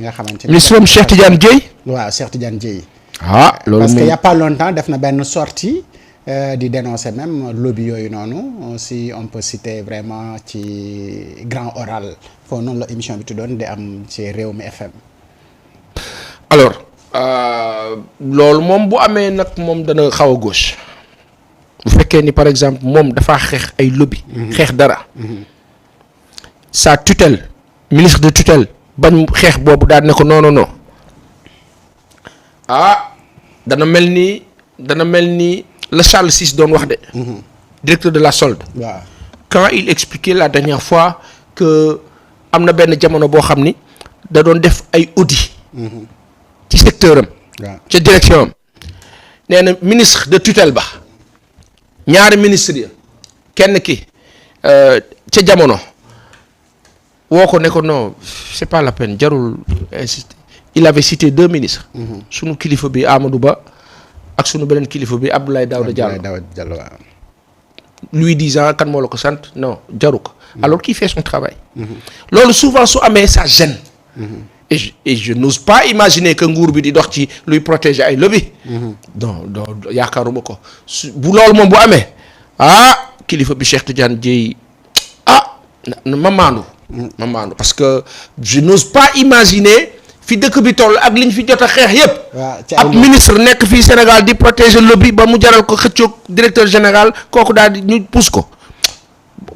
nga xamante ni ministre Cheikh Tidiane Dièye. waaw Cheikh Tidiane Dièye. Loolu parce que y a pas longtemps def na benn sortie di dénoncer même lobby yooyu noonu si on peut citer vraiment ci grand oral foofu noonu la émission bi tuddoon di am ci Rewmi FM. alors loolu moom bu amee nag moom dana xaw a gauche bu fekkee ni par exemple moom dafaa xeex ay lobby. xeex dara. sa tutelle ministre de tutelle bañ xeex boobu daal ne ko non dana mel ni la Charles VI doon wax de. directeur de la solde. waaw quand il expliquait la dernière fois que am na benn jamono boo xam ni da doon def ay audit ci secteur am. waaw ca direction am nee na ministre de tutelle ba ñaari ministre ya kenn ki ca jamono woo ko ne ko non c'est pas la peine jarul insister il avait cité 2 ministres. sunu kilifa bi Amadou Ba ak sunu beneen kilifa bi Abdoulaye Daouda Diallo waaw. lui disant kan moo la ko sant non jaru ko alors qu'il fait son travail. loolu souvent su amee ça gêne. et je n'ose pas imaginer que nguur bi di dox ci luy protéger ay lobby. donc yaakaaruma ko bu loolu moom bu amee kilifa bi Cheikh Tidiane Dièye ma maandu parce que je n'ose pas imaginer fi dëkk bi toll ak liñ fi jot a xeex yépp ab ministre nekk fii Sénégal di protéger lobby ba mu jaral ko xëccoog directeur général kooku daal di ñu pousse ko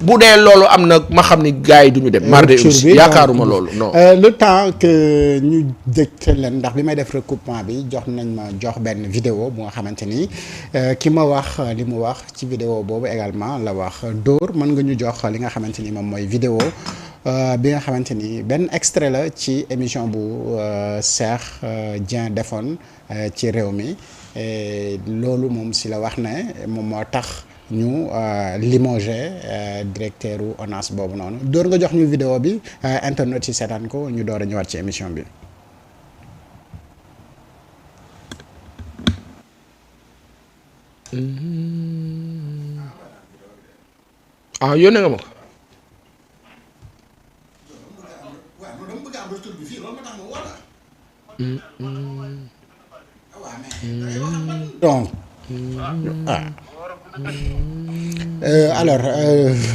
bu dee loolu am na ma xam ni gars yi du ñu dem. marde aussi yaakaaruma loolu non. le temps que ñu dégte leen ndax bi may def recoupement bi jox benn vidéo bu nga xamante ni ki ma wax li mu wax ci vidéo boobu également la wax Dóor mën nga ñu jox li nga xamante ni moom mooy vidéo bi nga xamante ni benn extrait la ci émission bu Cheikh Dieng defoon ci Rewmi loolu moom si la wax ne moom moo tax. ñu limogé directeur u ONAS boobu noonu door nga jox ñu vidéo bi internet ci seetaan ko ñu door a ñëwaat ci émission bi. Yónnee nga ma ko. donc alors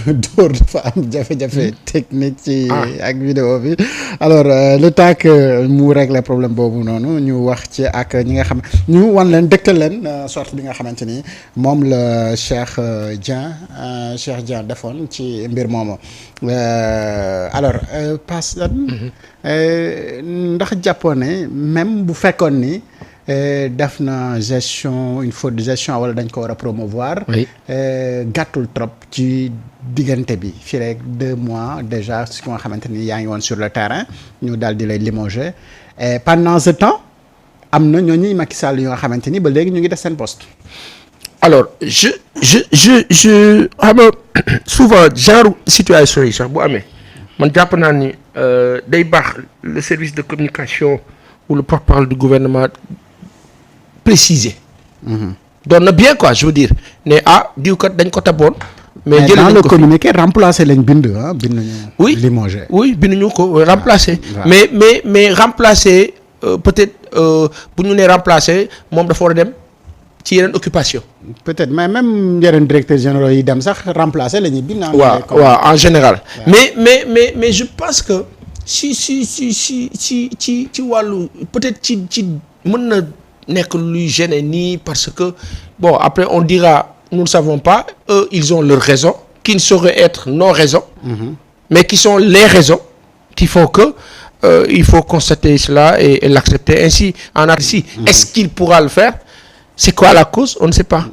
Dóor dafa am jafe-jafe technique ci ak vidéo bi alors le temps que mu régler problème boobu noonu ñu wax ci ak ñi nga xam ñu wan leen dëgtal leen sorte bi nga xamante ni moom la Cheikh Dieng defoon ci mbir moomu alors passe ndax jàppoon ne même bu fekkoon ni def na gestion une faute de gestion wala dañ ko war a promouvoir. gàttul trop ci diggante bi fii rek 2 mois déjà si nga xamante ni yaa ngi woon sur le terrain ñu daal di lay limoger et pendant ce temps am na ñooñu Macky Sall yoo xamante ni ba léegi ñu ngi def seen poste. alors je xam nga souvent genre situation yi sax bu amee man jàpp naa ni day baax le service de communication ou le porte-parole du gouvernement. préciser. doon na bien quoi je veux dire ne diw kat dañ ko taboon. mais dans le communiqué remplacer lañ bind bind ñu. oui limogé oui binduñu ko remplacer. mais remplacer peut-être bu ñu nee remplacer moom dafa war a dem ci yeneen occupation. peut-être mais même yeneen directeurs généraux yi dem sax remplacer la ñuy bind. waaw en général. mais je pense que ci wàllu peut-être ci mën na. nekk luy gêner nii parce que bon après on dira nous ne savons pas eux ils ont leurs raisons qui ne sauraient être nos raisons mais qui sont les raisons qui font que il faut constater cela et l'accepter ainsi en ainsi est-ce qu'il pourra le faire c'est quoi la cause on ne sait pas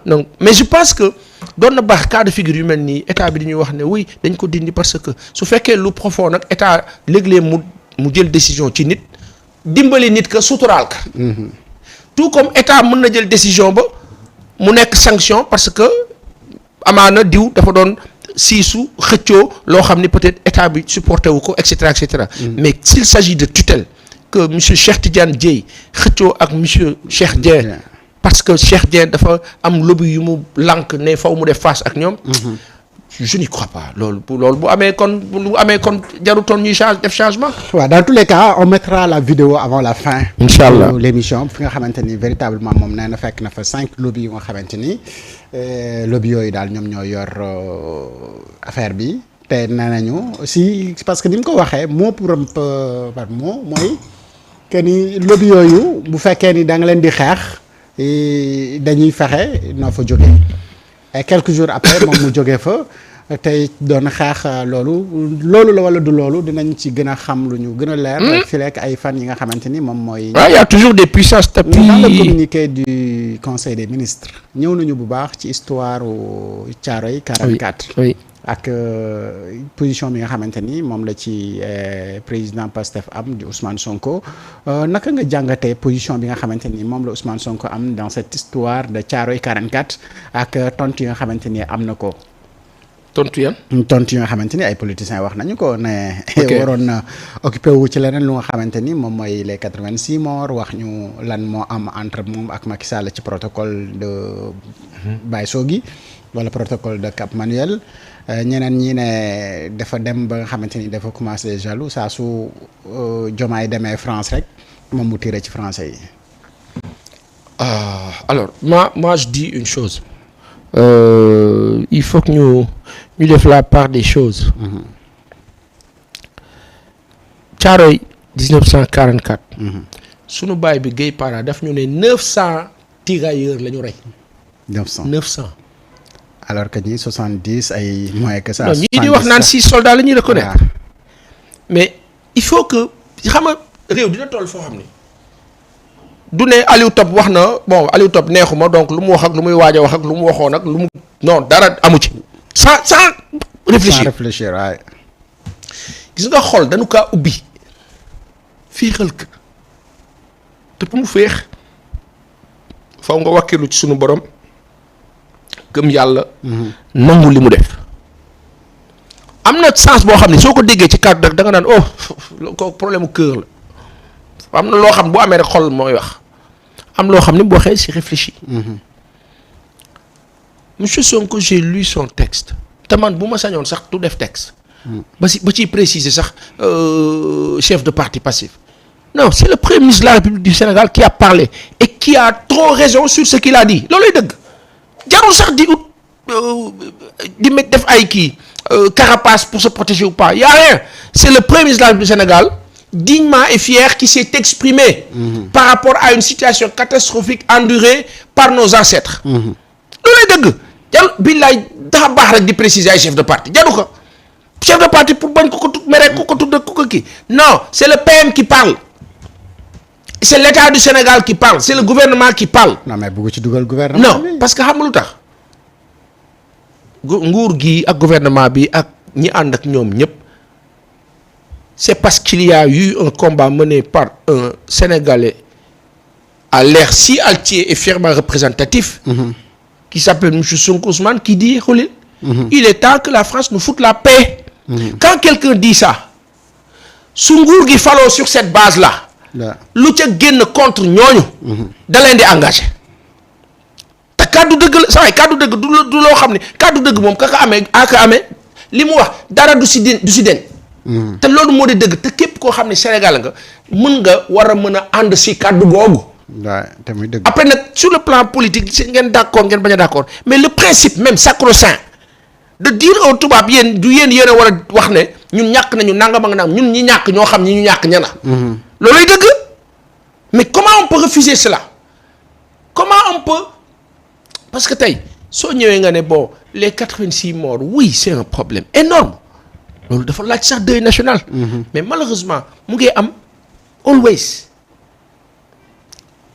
donc mais je pense que doon na baax cas de figure yu mel nii état bi dañuy wax ne oui dañ ko dindi parce que su fekkee lu profond nag état léeg-léeg mu jël décision ci nit dimbali nit ka suturaal ka tout comme état mën na jël décision ba mu nekk sanction parce que amaana diw dafa doon siisu xëccoo loo xam ni peut-être état bi supporté wu ko et cetera et cetera. Mais s'il s'agit de tutelle que monsieur Cheikh Tidiane Dièye xëccoo ak monsieur Cheikh Dieng parce que Cheikh Dieng dafa am lobby yu mu lànk ne faw mu def face ak ñoom. je n'y crois pas loolu bu amee kon jarutoon ñuy def changement. waaw dans tous les cas on mettra la vidéo avant la fin. incha allah de l'émission fi nga xamante ni véritablement moom nee na fekk na fa 5 lobby yu nga xamante ni lobby yooyu daal ñoom ñoo yor affaire bi te nee nañu aussi parce que ni mu ko waxee mot pour par mot mooy que ni lobby yooyu bu fekkee ni da nga leen di xeex dañuy fexe noo fa jógee et quelques jours après moom mu jógee fa. tey doon xeex loolu la wala du loolu dinañ ci gën a xam lu ñu gën a leer. fi lekk ay fan yi nga xamante ni moom mooy. waaw y a toujours des puissances tapis. dans le communiqué du conseil des ministres ñëw nañu bu baax ci histoire Thiaroye 44. oui ak position bi nga xamante ni moom la ci président Pastef am di Ousmane Sonko naka nga jàngatee position bi nga xamante ni moom la Ousmane Sonko am dans cette histoire de Thiaroye 44 ak tontu yi nga xamante ni am na ko. tontu yi nga xamante ni ay politiciens wax nañu ko ne. waroon na occupé wu ci leneen lu nga xamante ni moom mooy les 86 morts wax ñu lan moo am entre moom ak Macky Sall ci protocole de Baye Sogui wala protocole de Cap Manuel ñeneen ñi ne dafa dem ba nga xamante ni dafa commencé jaloux saa su Diomaye demee France rek moom mu tiré ci français yi. alors moi je dis une chose. Il faut que ñu def la part des choses. Thiaroye 1944. sunu baay bi Guèye Para daf ñu ne 900 tirailleurs la ñu rey. 900. alors que ñi 70 ay moins que ça. non ñii di wax naan 6 soldats la ñuy reconnaître. mais il faut que xam nga réew dina toll foo xam ni. du ne Aliou Top wax na bon Aliou Top neexuma donc lu mu wax ak lu muy waaj a wax ak lu mu waxoon ak lu mu non dara amu ci sans réfléchir waaye gis nga xol dañu kaa ubbi féexal ka te pour mu féex faw nga wakkilu ci sunu borom gëm yàlla nangu li mu def am na sens boo xam ne soo ko déggee ci kàddu da nga naan oh ko problème mu cœur la am na loo xam bu amee rek xol mooy wax am loo xam ne boo waxee c'est réfléchi. Monsieur Sonko j'ai lu son texte te man bu ma sañoon sax du def texte. ba ciy préciser sax chef de parti passif. non c'est le premier ministre de la République du Sénégal qui a parlé et qui a trop raison sur ce qu'il a dit looluy dëgg jarul sax di def ay kii carapace pour se protéger ou pas y a rien c'est le premier ministre de la République du Sénégal. dignement et fier qui s'est exprimé par rapport à une situation catastrophique endurée par nos ancêtres loolay dëgg jaru billaay dafa baax rek di préciser ay chef de parti jaru ko chef de parti pour bañ ko ko tudd mais rek ko tudd ko ko kii non c'est le PM qui parle c'est l'État du Sénégal qui parle c'est le gouvernement qui parle. non mais bëgg ci dugal gouvernement non parce que xam nga lu tax nguur gi ak gouvernement bi ak ñi ànd ak ñoom ñëpp c'est parce qu'il y a eu un combat mené par un Sénégalais à l'air si altier et fièrement représentatif qui s'appelle M. Sonko Ousmane qui dit Khalil il est temps que la France nous foute la paix quand quelqu'un dit ça su nguur gi faloo sur cette base là lu ca génn contre ñooñu da leen di engagé te kàddu dëgg la saa waay kàddu dëgg du loo xam ne kàddu dëgg moom kaka amee li mu wax dara du si den te loolu moo di dëgg te képp koo xam ne Sénégal nga war a mën a ànd si kàddu googu. waaw te muy dëgg. après nag sur le plan politique si ngeen d'accord ngeen bañ a d'accord mais le principe même sacro-saint de dire au tubaab yéen a war a wax ne ñun ñàkk nañu nangam ak nangam ñun ñi ñàkk ñoo xam ñi ñu ñàkk ñana. looluy dëgg mais comment on peut refuser cela comment on peut parce que tey soo ñëwee nga ne bon les 86 morts oui c'est un problème énorme. loolu dafa laaj sax deuil national. mais malheureusement mu ngi am always.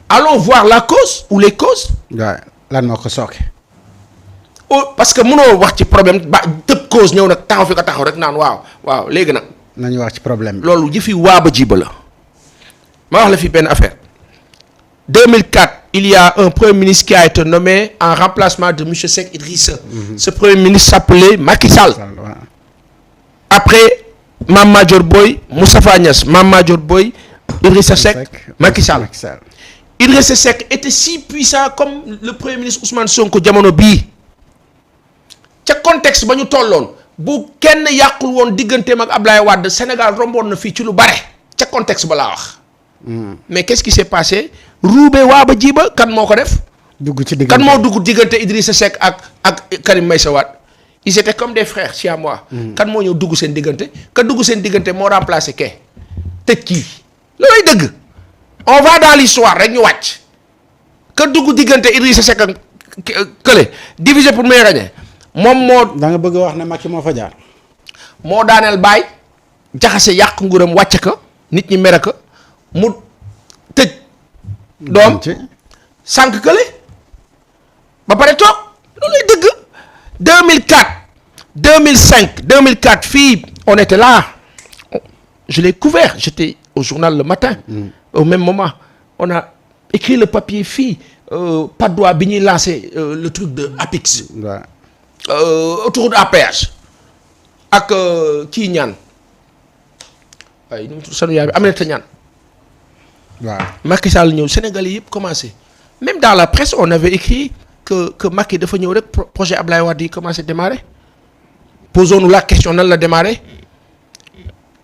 allons voir la cause ou les causes. waaw lan moo ko sooke. parce que mënoo wax ci problème ba tëb cause ñëw nag taxaw fi ko taxaw rek naan waaw léegi nag. nañu wax ci problème bi. loolu jëfi waaba jiba la. ma wax la fi benn affaire. 2004 il y a un premier ministre qui a été nommé en remplacement de monsieur Seck Idrissa. Ce premier ministre s'appelait Macky Sall. Après Mame Madior Boye Moustapha Niasse Mame Madior Boye Idrissa Seck Macky Sall. Idrissa Seck était si puissant comme le premier ministre Ousmane Sonko jamono bii ca contexte ba ñu tolloon bu kenn yàqul woon digganteem ak Ablaye Wade Sénégal romboon na fii ci lu bare ca contexte ba laa wax. mais qu'est-ce qui s'est passé ruube waa ba jiba kan moo ko def. dugg ci diggante kan moo dugg diggante Idrissa Seck ak Karim Meïssa Wade ils étaient comme des frères ci à moi. kan moo ñëw dugg seen diggante ka dugg seen diggante moo remplacé kee tëj kii loolay dëgg on va dans l'histoire rek ñu wàcc ka dugg diggante Idrissa Seck ak kële diviser pour mieux régner moom moo. da nga bëgg a wax ne Macky moo fa jaar. moo daaneel baay jaxase yàq nguuram wàcce ko nit ñi mere ko mu tëj doom sànq kële ba pare toog loolu lay dëgg 2004 2005 2004 fii on était là je l'ai couvert j'étais au journal le matin au même moment on a écrit le papier fii Padois bi ñuy lancé le truc de Apix autoroute à péage ak kii ñaan waaye nu mu tudd sanu yaay bi Aminata ñaan waaw Macky Sall ñëw Sénégalais yëpp commencé même dans la presse on avait écrit que Macky dafa ñëw rek projet Ablaye Wade yi commencé démarrer posons-nous la question nan la démarrer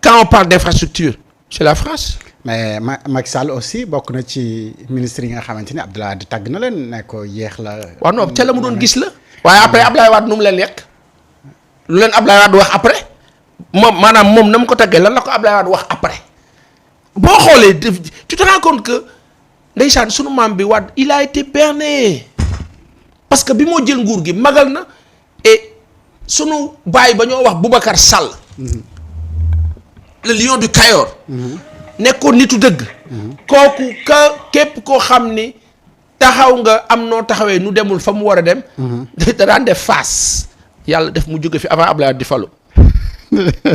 quand on parle d'infrastructure c'est la France. mais Macky Sall aussi bokk na ci ministre yi nga xamante ni Abdoulaye Wade tàgg na leen ne ko yéex la. waaw non ca la mu doon gis la. waaye après Ablaye Wade nu mu leen yekk lu leen Ablaye Wade wax après moom maanaam moom na mu ko taggee lan la ko Ablaye Wade wax après boo xoolee tu te rends compte que ndeysaan sunu maam bi Wade il a été berné parce que bi moo jël nguur gi magal na et sunu baay ba ñoo wax Boubacar Sall. le lion du Kayor. nekkoon nitu dëgg. kooku képp koo xam ni taxaw nga am noo taxawee nu demul fa mu war a dem. da daan def face yàlla def mu jóge fi avant Abdoulaye di falu.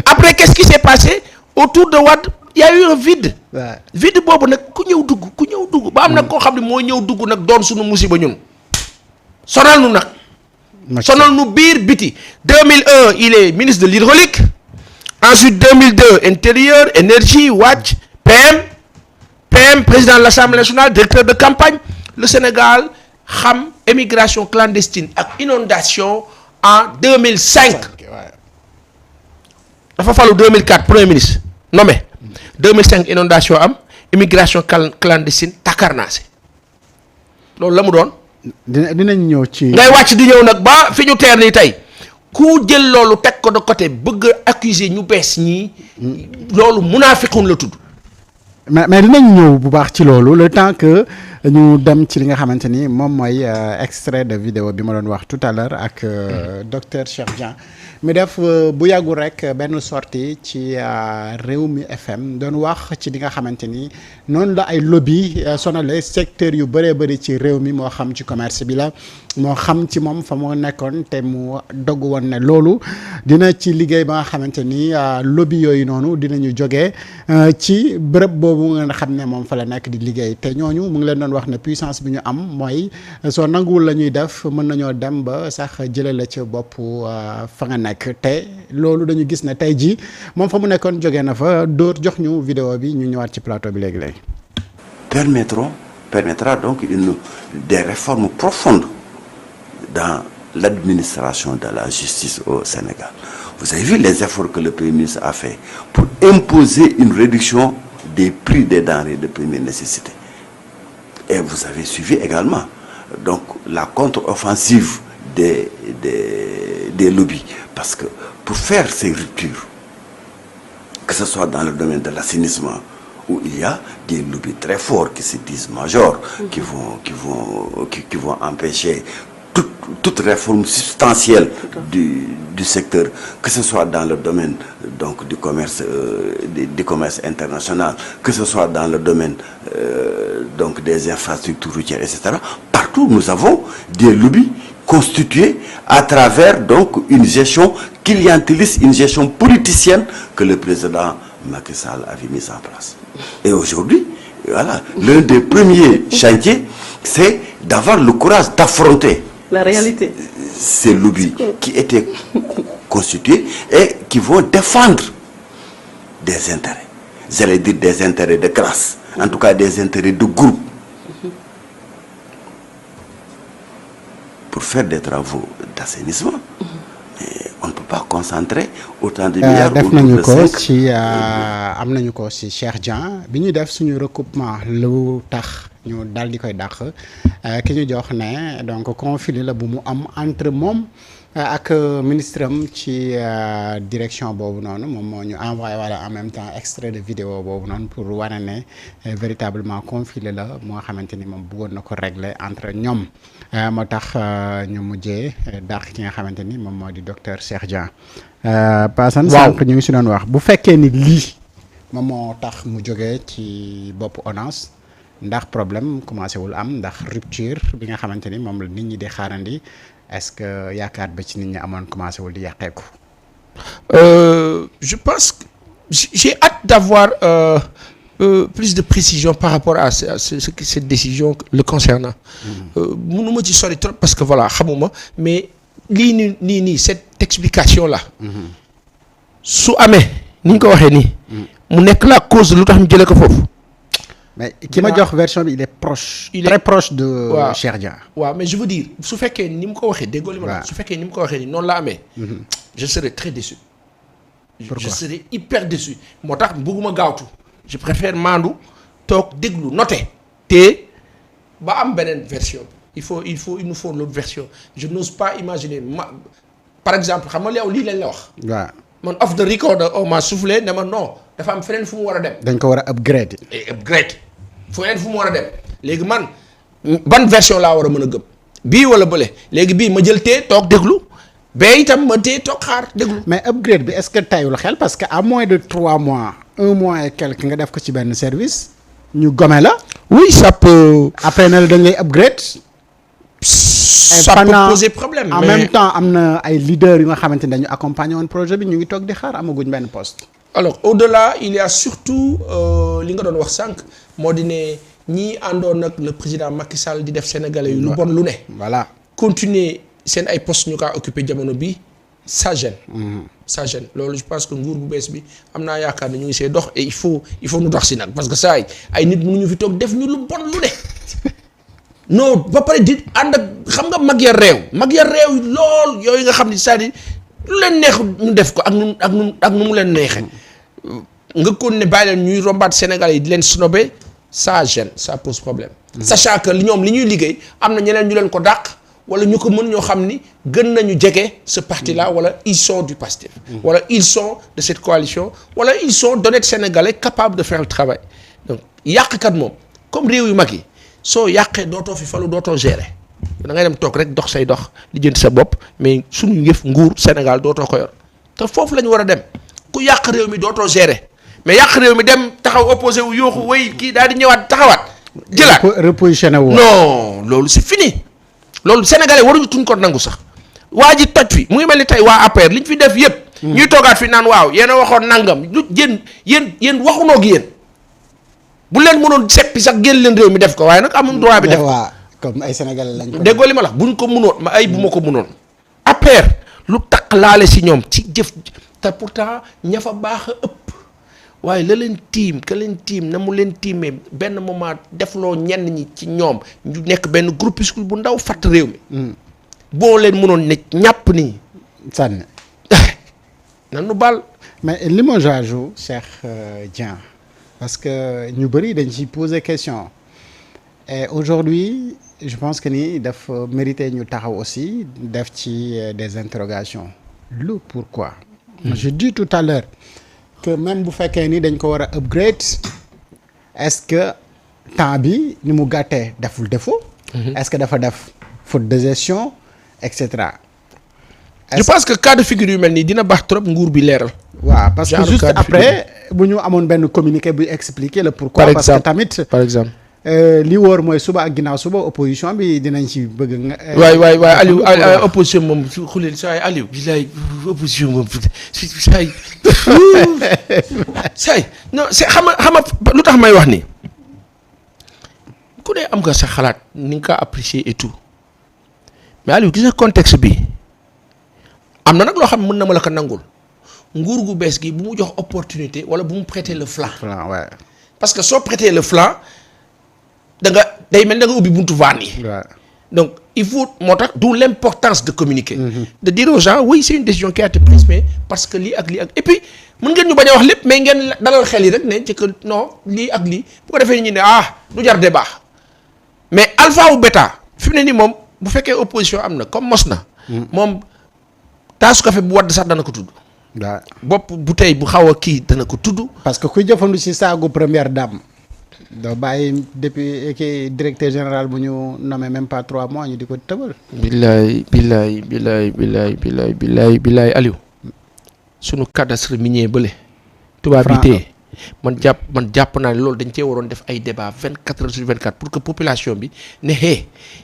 après qu'est-ce qui s'est passé autour de Wade y a eu un vide. vide boobu nag ku ñëw dugg ba am nag koo xam ne mooy ñëw dugg nag doon suñu musiba ñun. sonal nu nag. sonal nu biir biti. 2001 il est ministre de l'hydraulique ensuite 2002 intérieur énergie wàcc PM président de l'Assemblée nationale directeur de campagne le Sénégal xam émigration clandestine ak inondation en 2005 dafa falu 2004 premier ministre nommé 2005 inondation am immigration clandestine takarnaase loolu la mu doon. dinañ ñëw ci. ngay wàcc di ñëw nag ba fi ñu teer nii tey ku jël loolu teg ko de côté bëgg accuser ñu bees ñii. loolu munaafiqun la tudd. mais dinañ ñëw bu baax ci loolu le temps que ñu dem ci li nga xamante ni moom mooy extrait de vidéo bi ma doon wax tout à l'heure ak docteur Cheikh Dieng mi def bu yàggul rek benn sortie ci Rewmi FM doon wax ci li nga xamante ni noonu la ay lobby sonale secteur yu bëree bëri ci réew mi moo xam ci commerce bi la moo xam ci moom fa moo nekkoon te mu dogg woon ne loolu dina ci liggéey ba nga xamante ni lobby yooyu noonu dinañu jógee ci bërëb boobu nga xam ne moom fa la nekk di liggéey te ñooñu mu ngi leen doon wax ne puissance bi ñu am mooy soo nanguwul la ñuy def mën nañoo dem ba sax jëlee la ci bopp fa nga nekk te loolu dañu gis ne tey jii moom fa mu nekkoon jógee na fa dóor jox ñu vidéo bi ñu ñëwaat ci plateau bi léegi-léegi. permettra donc des réformes profondes dans l'administration de la justice au Sénégal. Vous avez vu les efforts que le Premier ministre a fait pour imposer une réduction des prix des denrées de première nécessité. Et vous avez suivi également donc la contre-offensive des lobbies. Parce que pour faire ces ruptures, que ce soit dans le domaine de l'assainissement, où il y a des lobbies très forts qui se disent majors, qui vont empêcher toute réforme substantielle du secteur, que ce soit dans le domaine donc du commerce international, que ce soit dans le domaine donc des infrastructures routières, etc. Partout, nous avons des lobbies constitués à travers donc une gestion clientéliste, une gestion politicienne que le président Macky Sall avait mise en place. Et aujourd'hui, voilà, l'un des premiers chantiers, c'est d'avoir le courage d'affronter la réalité. Ces lobbies qui étaient constitués et qui vont défendre des intérêts. J'allais dire des intérêts de classe, en tout cas des intérêts de groupe. Pour faire des travaux d'assainissement, pas concentrer autant de milliards def autour nañu de ko 5. ci am nañu ko ci Cheikh Dieng bi ñu def suñu recoupement lu tax ñu dal di koy dàq ki ñu jox ne donc conflit la bu mu am entre moom ak ministre am ci direction boobu noonu moom moo ñu envoyé wala en même temps extrait de vidéo boobu noonu pour wane ne véritablement conflit la moo xamante ni moom bëggoon na ko régler entre ñoom moo tax ñu mujjee dàq ki nga xamante ni moom moo di docteur Cheikh Dieng. Paasan sànq ñu ngi si doon wax bu fekkee ni lii moom moo tax mu jógee ci bopp ONAS ndax problème commencé wul am ndax rupture bi nga xamante ni moom la nit ñi di xaarandi est-ce que yaakaar ba ci nit ñi amoon commencé wul di yàqeeku. Je pense que j'ai hâte d'avoir plus de précision par rapport à cette décision le concernant. mënuma ci sori trop parce que voilà xamuma mais lii nii cette explication là. su amee ni ñu ko waxee nii. mu nekk la cause lu tax ñu jëlee ko foofu. mais ki ma jox version bi il est proche. très proche de Cheikh Dieng. waaw mais je veux dire su fekkee ni mu ko waxee déggoo li ma la su fekkee ni mu ko waxee nii noonu la amee. je serai très déçu. je serai hyper déçu moo tax bëgguma gaawtu. je préfère maandu toog déglu noter te ba am beneen version il nous faut l'autre version je n'ose pas imaginer par exemple xam nga yow lii lañ la wax. waaw man off the record on m'a soufflé ne ma non dafa am feneen fu mu war a dem. dañ ko war a upgrade. feneen fu mu war a dem léegi man ban version laa war a mën a gëm bii wala bële léegi bii ma jël tee toog déglu ba itam ma tee toog xaar déglu. mais upgrade bi est-ce que tayul xel parce que à moins de 3 mois 1 mois et quelque nga def ko ci benn service ñu gome la. oui ça peut. après na la dañ lay upgrade. ça peut poser problème. en même temps am na ay leaders yu nga xamante ne dañu accompagner woon projet bi ñu ngi toog di xaar amaguñ benn poste. alors au-delà il y a surtout li nga doon wax sànq moo di ne ñii àndoon ak le président Macky Sall di def sénégalais yu lu bon lu ne. voilà continuer seen ay postes ñu kaa occupé jamono bi ça gêne. ça gêne loolu je pense que nguur bu bees bi am naa yaakaar ne ñu ngi see dox et il faut ñu dox si nag parce que saa ay nit mënuñu fi toog def ñu lu bon lu ne. non ba pare di ànd ak xam nga mag ya réew lool yooyu nga xam ne c'est-à-dire lu leen neex ñu def ko ak nu mu leen neexee nga kon ne bàyyi leen ñuy rombaat Sénégal yi di leen snobé ça gêne ça pose problème. sachant que ñoom li ñuy liggéey am na ñeneen ñu leen ko dàq wala ñu ko mën ñoo xam ni gën nañu jege ce parti là wala ils sont du Pastef. wala ils sont de cette coalition wala ils sont d'honnêtes Sénégalais capables de faire le travail donc yàqkat moom comme réew yu mag yi. soo yàqee dootoo fi falu dootoo gérer da ngay dem toog rek dox say dox lijjanti sa bopp mais suñu yëf nguur Sénégal dootoo ko yor te foofu la ñu war a dem ku yàq réew mi dootoo gérer mais yàq réew mi dem taxaw opposé wu yooxu way kii daal di ñëwaat taxawaat. jëlaat repositionné wu. non loolu c'est fini loolu sénégalais waruñu tuñ ko nangu sax waa ji toj fi mu ngi mel ni tey waa APR liñ fi def yëpp. ñuy toogaat fi naan waaw yéen a waxoon nangam lu yéen waxunoo gi yéen. bu leen mënoon seppi sax génn leen réew mi def ko waaye nag amuñ droit bi def ko waaw comme ay sénégalais lañ ko. déggoo li ma la buñ ko mënoon ma ay bu ma ko mënoon. APR lu takk laale si ñoom ci jëf te pourtant ña fa baax a ëpp waaye la leen tiim na mu leen tiimee benn moment defloo ñenn ñi ci ñoom ñu nekk benn groupuscule bu ndaw fatt réew mi. boo leen mënoon ne ñàpp nii. sànni. nan nu baal. mais limogeage u Cheikh Dieng. parce que ñu bëri dañ ci poser question et aujourd'hui je pense que ni daf mérité ñu taxaw aussi def ci des interrogations lu pourquoi je dis tout à l'heure que même bu fekkee ni dañ ko war a upgrade est-ce que temps bi ni mu gàttee deful défaut est-ce que dafa def faute de gestion et cetera je pense que cas de figure yu mel nii dina baax trop nguur bi leeral. waaw parce que juste après bu ñu amoon benn communiqué buy expliquer le pourquoi. parce que tamit par exemple. li wóor mooy suba ak ginnaaw suba opposition bi dinañ ci bëgg nga. waay Aliou opposition moom su xuleel saa yi Aliou. bilaay opposition moom saa yi saa yi non c'est xam nga lu tax may wax nii ku ne am nga sa xalaat ni nga ko apprécier et tout mais Aliou gis nga contexte bi. am na nag loo xam ne mën na ma la ko nangul nguur gu bees gi bu mu jox opportunité wala bu mu prêter le flanc. Ouais. parce que soo prêter le flanc da nga day mel da nga ubbi buntu vaan yi. Ouais. donc il faut moo tax d'où l'importance de communiquer. De dire aux gens oui c'est une décision qui a été prise mais parce que lii ak et puis mën ngeen ñu bañ a wax lépp mais ngeen dalal xel yi rek ne ci que non lii ak lii bu ko defee ñu ne du jar débat mais alpha ou bêta fi mu ne nii moom bu fekkee opposition am na comme mos na. moom taasu café bu wadd sax dana ko tudd. waaw bopp bu tey bu xaw a kii dana ko tudd. parce que kuy jëfandu ci saagu première dame. doo bàyyi depuis kii directeur général bu ñu nommé même pas 3 mois ñu di ko tëbal. billaay Aliou. sunu cadastre minier bële. tubaab bi tee man jàpp naa ne loolu dañ cee waroon def ay débat 24 heures sur 24 pour que population bi ne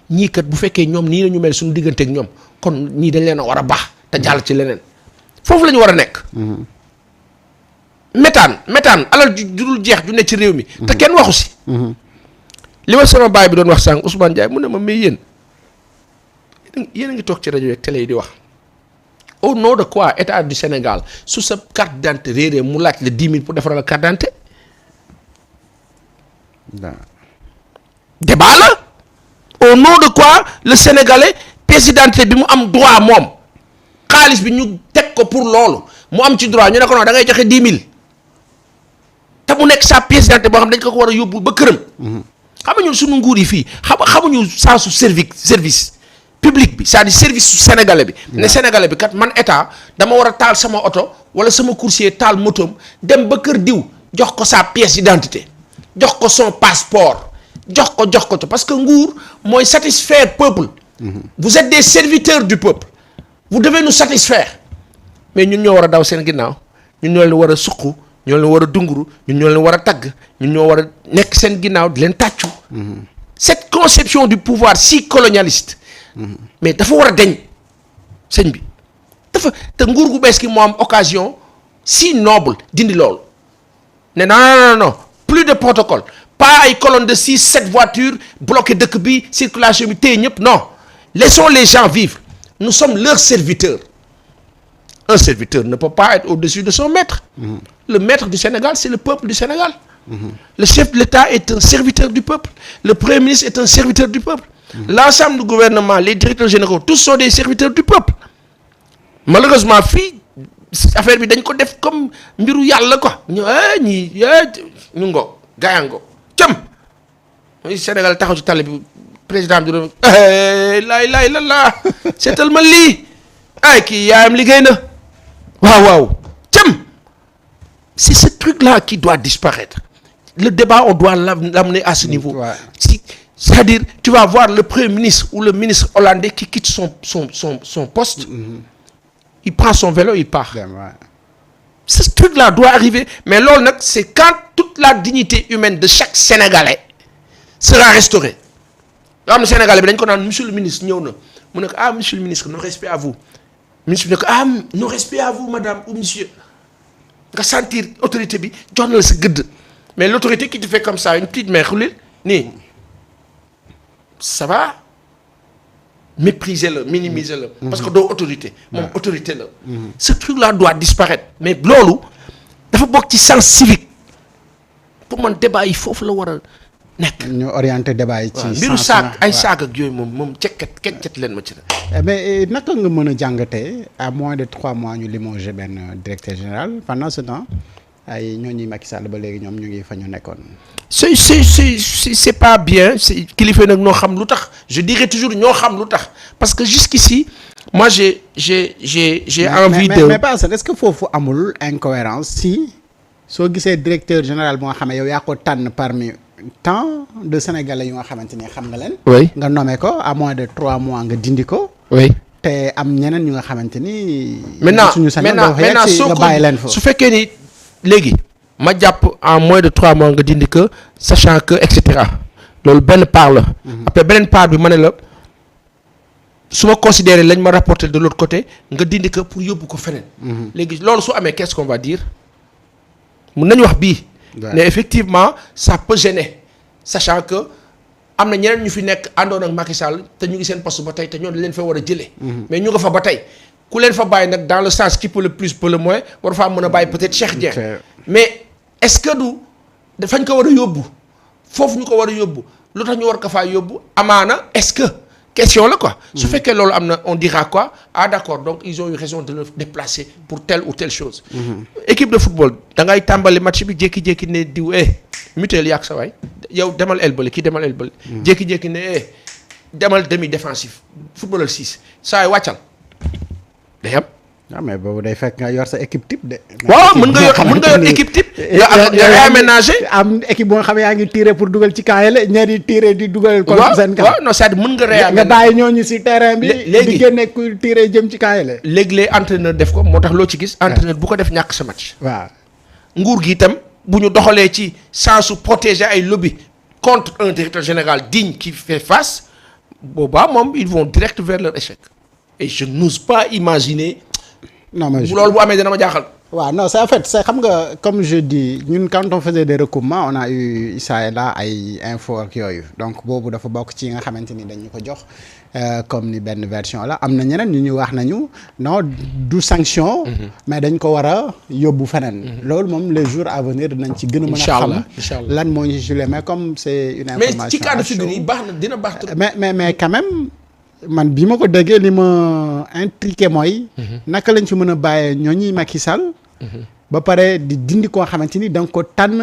ñii kat bu fekkee ñoom nii la ñu mel suñu diggante ak ñoom kon ñii dañ leen a war a baax te jàll ci leneen foofu la ñu war a nekk. méthane alal ju dul jeex ju ne ci réew mi. te kenn waxu si. li ma sama baay bi doon wax sànq Ousmane Ndiaye mu ne ma mais yéen a ngi toog ci rajo yeeg télé yi di wax au nom de quoi état du Sénégal su sa carte d'identité réeree mu laaj la 10 000 pour defaral la carte d'identité. débat la au nom de quoi le Sénégalais pièce d'identité bi mu am droit moom xaalis bi ñu teg ko pour loolu mu am ci droit ñu ne ko non da ngay joxe 10 000. te mu nekk sa pièce d'identité boo xam dañ ko war a yóbbu ba këram. xam nga ñun suñu nguur yi fii xamuñu sensu service public bi c'est-à-dire service su sénégalais bi. ne sénégalais bi kat man état dama war a taal sama oto wala sama coursier taal motom dem ba kër diw jox ko sa pièce d'identité jox ko son passeport jox ko parce que nguur mooy satisfaire peuple. vous êtes des serviteurs du peuple vous devez nous satisfaire mais ñun ñoo war a daw seen ginnaaw ñun ñoo leen war a suq. ñoo leen war a dunguru ñun ñoo leen war a tagg ñun ñoo war a nekk seen ginnaaw di leen tàccu. cette conception du pouvoir si colonialiste. mais dafa war a deñ sëñ bi dafa te nguur gu bees gi moo am occasion si noble dindi loolu ne non plus de protocole pas ay colonne de 6-7 voitures bloqué dëkk bi circulation bi téye ñëpp non laissons les gens vivre nous sommes leurs serviteurs. Un serviteur ne peut pas être au-dessus de son maître. Le maître du Sénégal, c'est le peuple du Sénégal. Le chef de l'État est un serviteur du peuple. Le Premier ministre est un serviteur du peuple. L'ensemble du gouvernement, les directeurs généraux, tous sont des serviteurs du peuple. Malheureusement, fii affaire bi dañ ko def comme mbiru yàlla quoi ñu ñu ngo gaayango cëm muy Sénégal taxaw ci tali bi président bi doon laay la seetal ma lii ay kii yaayam liggéey na waaw c'est ce truc-là qui doit disparaître. Le débat, on doit l'amener à ce niveau. Ouais. C'est-à-dire, tu vas voir le Premier ministre ou le ministre hollandais qui quitte son poste. Il prend son vélo, il part. Ouais. Ce truc-là doit arriver. Mais là, c'est quand toute la dignité humaine de chaque Sénégalais sera restaurée. Là, le Sénégalais, monsieur le ministre, monsieur le ministre, nos respects à vous. Monsieur, nos respects à vous, madame ou monsieur. Nga sentir autorité bi jox na la sa gëdd mais l'autorité qui te fait comme ça une petite main xulil nii ça va mépriser la minimiser la parce que doo autorité moom autorité la ce truc là doit disparaître mais loolu dafa bokk ci sens civique pour man débat yi foofu la war a nekk ñu orienté débat yi ci mbiru saak ay saak ak yooyu moom cekkit leen ma ci la mais naka nga mën a jàngatee à moins de 3 mois ñu limogé benn directeur général pendant ce temps ay ñooñu Macky Sall ba léegi ñoom ñu ngi fa ñu nekkoon. c'est pas bien c'est kilifa nag ñoo xam lu tax je dirais toujours ñoo xam lu tax parce que jusqu'ici moi j'ai envie de mais pas ça est-ce que foofu amul incohérence si soo gisee directeur général bu nga xam ne yow yaa ko tànn parmi tant de Sénégalais yu nga xamante ne xam nga leen. oui nga nommé ko à moins de 3 mois nga dindi ko. oui te am ñeneen ñu nga xamante ni. maintenant nga bàyyi leen fa su fekkee ni léegi ma jàpp en moins de 3 mois nga dindi ko sachant que et cetera loolu benn part la. après beneen part bi ma ne la su ma considéré lañ ma rapporté de l'autre côté nga dindi ko pour yóbbu ko feneen. léegi loolu su amee qu'est-ce qu'on va dire mun nañu wax bii. mais effectivement ça peut gêner sachant que am na ñeneen ñu fi nekk àndoon ak Macky Sall te ñu ngi seen poste ba tey te ñoo leen fa war a jëlee. mais ñu nga fa ba tey ku leen fa bàyyi nag dans le sens qui peut le plus peut le moins war faa mën a bàyyi peut-être Cheikh Dieng. mais est-ce que du dafañ ko war a yóbbu foofu ñu ko war a yóbbu lu tax ñu war ko faa yóbbu amaana est-ce que question là quoi. su fekkee loolu am na on dira quoi ah d'accord donc ils ont eu raison de le déplacer pour telle ou telle chose. équipe de football da ngay tàmbali match bi jékki-jékki ne diw mutuelle yàq sa waay yow demal el bële kii demal el bële. jékki-jékki ne demal demi défensif footballeur 6 saa yi wàccal day am. waaw mais boobu day fekk nga yor sa équipe type de. waaw mën nga yor équipe type. nga aménagé. am équipe boo nga xam yaa ngi tiré pour dugal ci camp yi la ñaar di tiré di dugal. comme seen camp waaw non c'est-à-dire mën nga réaménager. nga bàyyi ñooñu si terrain bi. léegi di génne ku tiré jëm ci camp yi la. léegi entraîneur def ko moo tax loo ci gis. entraîneur bu ko def ñàkk sa match. waaw nguur gi itam bu ñu doxalee ci sensu protéger ay lobby contre un directeur général digne qui fait face boobaa moom ils vont direct vers leur échec. et je n'ose pas imaginer. non mais loolu bu amee dana ma jaaxal. waaw non c'est en fait c'est xam nga comme je dis ñun quand on faisait des recoupements on a eu ça et là ay info ak yooyu donc boobu dafa bokk ci nga xamante ni dañu ko jox comme ni benn version la am na ñeneen ñu wax nañu non du sanction. mais dañ ko war a yóbbu feneen. loolu moom les jours à venir dinañ ci gën a mën a xam lan moo ñu ci mais comme c'est une information. mais ci cas de figure yi baax na dina baax. mais quand même. man bi ma ko déggee li ma intriqué mooy. naka lañ fi mën a bàyyee ñooñu Macky Sall. ba pare di dindi koo xamante ni da nga ko tànn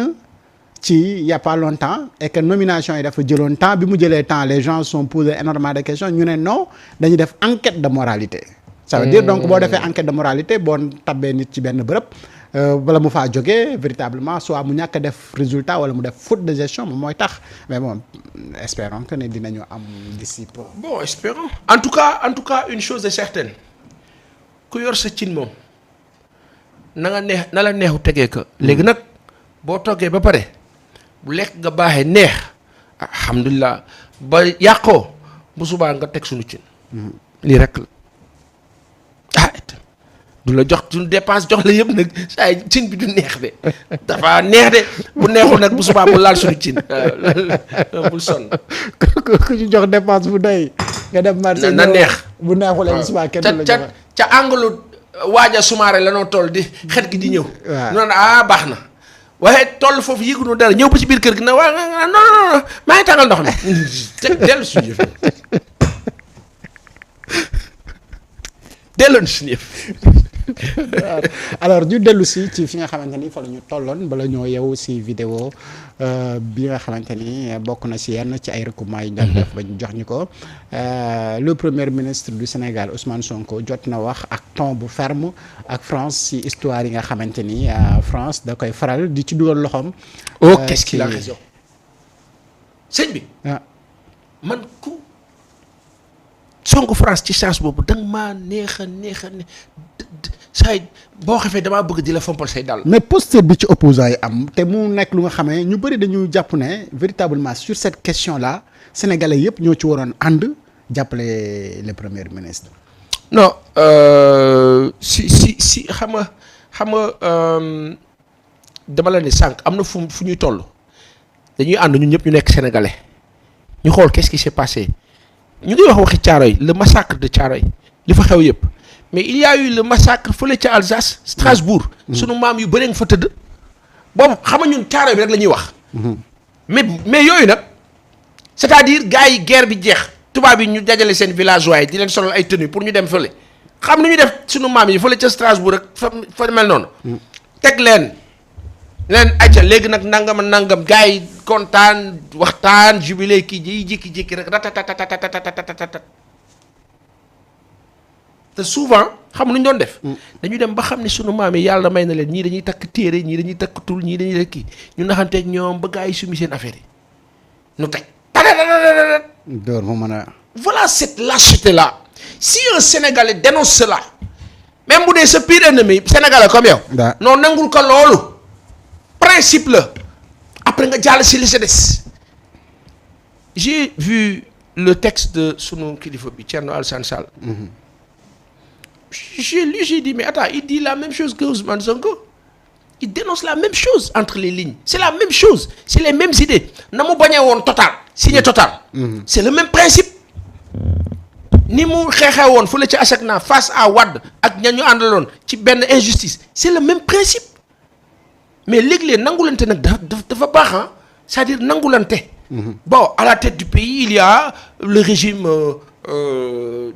ci y a pas longtemps et que nomination yi dafa jëloon temps bi mu jëlee temps les gens sont posé énormément de questions ñu ne non dañuy def enquête de moralité. ça veut dire donc boo defee enquête de moralité boo tabbee nit ci benn bërëb. bala mu faa jógee véritablement soit mu ñàkk def résultat wala mu def faute de gestion moom mooy tax mais bon espérons que ne dinañu am d'ici peu. bon espérons en tout cas une chose est certaine ku yor sa cin moom na la neexu tegee ko. léegi nag boo toggee ba pare bu lekk nga baaxee neex alhamdulilah ba yàqoo bu subaa nga teg suñu cin. lii rek la du la jox suñu dépense jox la yëpp nag saa yi cin bi du neex de dafa neex de bu neexul nag bu subaa mu laal suñu cin bul sonn. ku ñu jox dépense bu doy nga dem marché na neex bu neexul bu subaa kenn du la jox ca angalu waaja sumaare la noo toll di xet gi di ñëw. waaw ñu naan baax na waaye toll foofu yëgunu dara ñëw ba ci biir kër gi na waa non maa ngi tàngal ndox mi teg dellu suñu yëf delloon suñu yëf. alors ñu dellu si ci fi nga xamante ni fa la ñu tolloon bala ñoo yeewu si vidéo bi nga xamante ni bokk na si yenn ci ay recoupements yi ñu doon def ba ñu jox ñu ko le premier ministre du Sénégal Ousmane Sonko jot na wax ak ton bu ferme ak France si histoire yi nga xamante ni France da koy faral di ci dugal loxoom. oh qu'est-ce qu'il a raison sëñ bi. man ku Sonko France ci chance boobu danga maa neex a saa boo xefee damaa bëgg di la fompal say dàll. mais posture bi ci opposants yi am te mu nekk lu nga xamee ñu bëri dañu jàpp ne véritablement sur cette question là sénégalais yëpp ñoo ci waroon ànd jàppale le premier ministre. non si xam nga dama la ne sànq am na fu ñuy toll dañuy ànd ñun ñëpp ñu nekk sénégalais ñu xool qu'est-ce qui s'est passé ñu ngi wax waxi Thiaroye le massacre de Thiaroye li fa xew yëpp. mais il y a eu le massacre fële ca Alsace Strasbourg. sunu maam yu bëri nga fa tëdd. boobu xam nga ñun Thiaroye bi rek la ñuy wax. mais yooyu nag c'est-à-dire gars yi guerre bi jeex tubaab yi ñu dajale seen villageois yi di leen solal ay tenues pour ñu dem fële xam nu ñu def sunu maam yi fële ca Strasbourg rek fa mel noonu. teg leen acca léegi nag nangam gars yi kontaan waxtaan jubilé kii ji jékki-jékki rek ratatatatatatat. te souvent xam lu ñu doon def. dañu dem ba xam ne sunu maam yi yàlla may na leen ñii dañuy takk téere ñii dañuy takk tul ñii dañuy def kii ñu naxanteeg ñoom ba gars yi sumi seen affaire yi nu teg. door mu mën a. voilà cette lâcheté là si un Sénégalais dénonce cela même bu dee sa pire ennemi Sénégalais comme yow. non nangul ko loolu principe la après nga jàll si li sa des. j'ai vu le texte de sunu kilifa bi Thierno Alassane Sall. J'ai dit, mais attends, il dit la même chose que Ousmane Sonko. Il dénonce la même chose entre les lignes. C'est la même chose. C'est les mêmes idées. Namu bañé won Total, signé Total. C'est le même principe. Ni mu xexé won fele ci Asakna face à Wade ak ñañu andalon ci ben injustice. C'est le même principe. Mais léegi nangulante nak dafa baax c'est-à-dire nangulante. Bon, à la tête du pays, il y a le régime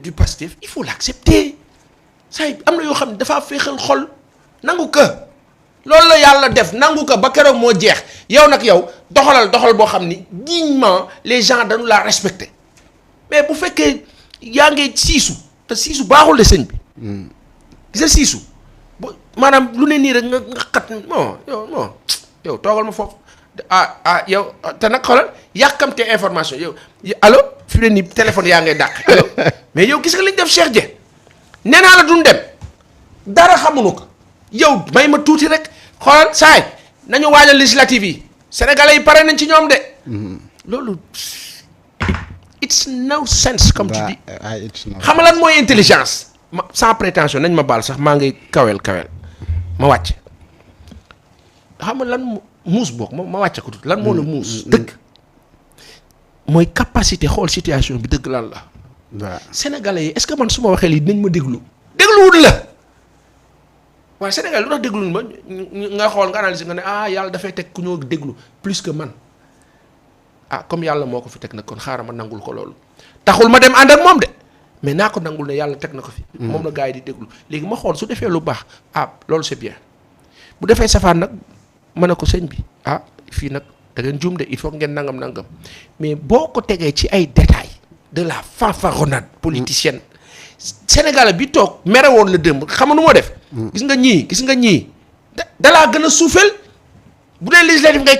du Pastef il faut l'accepter say am na yoo xam ne dafaa féexal xol nangu ko loolu la yàlla def nangu ko ba keroog moo jeex yow nag yow doxal boo xam ni dignement les gens dañu la respecter mais bu fekkee yaa ngi siisu te siisu baaxul de sëñ bi gis nga siisu maanaam lu ne nii rek nga xat yow toogal ma foofu yow te nag xoolal yàkkamte information yow allo fi mu ne nii téléphone yaa ngay dàq allo mais yow gis nga li ñu def Cheikh Dieng nee naa la duñ dem dara xamuñu ko yow may ma tuuti rek xoolal saay nañu waajal législative yi sénégalais yi pare nañ ci ñoom de loolu it's no sense comme tu dis xam nga lan mooy intelligence sans prétention nañ ma baal sax maa ngi kawel ma wàcc xam nga lan muus boog ma wàcce ko tuuti lan moo la muus dëgg mooy capacité xool situation bi dëgg lan la waaw sénégalais yi est-ce que man su ma waxee lii dinañ ma dégluwul la waaye sénégalais lu tax dégluwul ma nga xool nga analyser nga ne yàlla dafay teg ku ñoo déglu plus que man comme yàlla moo ko fi teg nag kon xaaral ma nangul ko loolu taxul ma dem ànd ak moom de mais naa ko nangul ne yàlla teg na ko fi moom la gars yi di déglu léegi ma xool su defee lu baax loolu c'est bien bu defee safaan nag ma ne ko sëñ bi fii nag da ngeen juum de il faut ngeen nangam mais boo ko tegee ci ay détails de la fanfaronnade politicienne Sénégal bi toog mere woon la démb xam nu moo def gis nga ñii dalaa gën a suufeel bu dee législative ngay